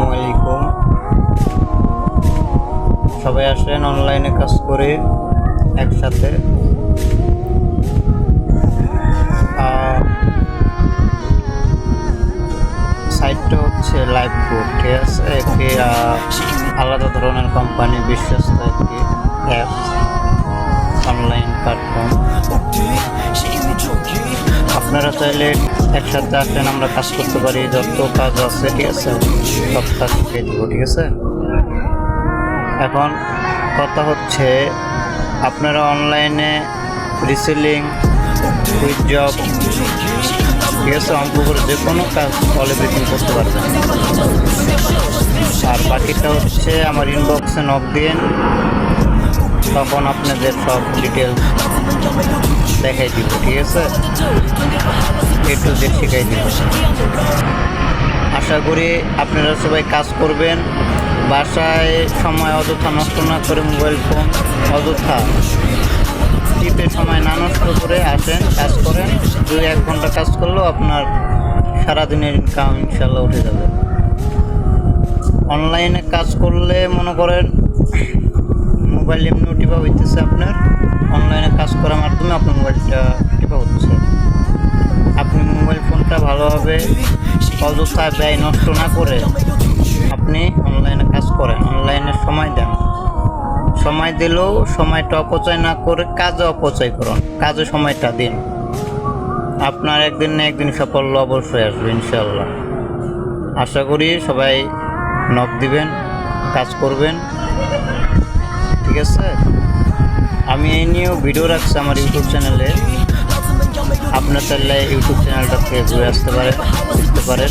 আলাইকুম। সবাই আসেন অনলাইনে কাজ করে একসাথে। সাইটটা হচ্ছে লাইভবোর্ড, ঠিক আছে। একটি আলাদা ধরনের কোম্পানি, বিশ্বস্ত একটি অ্যাপস, অনলাইন প্ল্যাটফর্ম। আপনারা চাইলে একসাথে আসেন, আমরা কাজ করতে পারি। যত কাজ আছে, ঠিক আছে, সব কাজ শিখিয়ে দেবো, ঠিক আছে। এখন কথা হচ্ছে, আপনারা অনলাইনে রিসেলিং, কুইক জব, ঠিক আছে, অঙ্ক করে যে কোনো কাজ অল এভরিথিং করতে পারবেন। আর বাকিটা হচ্ছে আমার ইনবক্সে নক দিন, তখন আপনাদের সব ডিটেলস দেখাই দিব, ঠিক আছে। একটু যে শিখাই দিব। আশা করি আপনারা সবাই কাজ করবেন। বাসায় সময় অযথা নষ্ট না করে, মোবাইল ফোন অযথা টিপে সময় না নষ্ট করে আসেন, কাজ করেন। 2-1 ঘন্টা কাজ করলেও আপনার সারাদিনের ইনকাম ইনশাল্লাহ উঠে যাবে। অনলাইনে কাজ করলে মনে করেন মোবাইল এমনি টিপা হইতেছে আপনার, অনলাইনে কাজ করার মাধ্যমে আপনার মোবাইলটা টিপা হচ্ছে। আপনি মোবাইল ফোনটা ভালোভাবে অযথা ব্যয় নষ্ট না করে আপনি অনলাইনে কাজ করেন, অনলাইনে সময় দেন। সময় দিলেও সময়টা অপচয় না করে কাজে অপচয় করুন, কাজে সময়টা দিন। আপনার একদিন না একদিন সাফল্য অবশ্যই আসবে ইনশাল্লাহ। আশা করি সবাই নক দিবেন, কাজ করবেন, ঠিক আছে। আমি এই নিয়েও ভিডিও রাখছি আমার ইউটিউব চ্যানেলে। আপনার চাইলে ইউটিউব চ্যানেলটা থেকে ঘুরে আসতে পারেন, বুঝতে পারেন।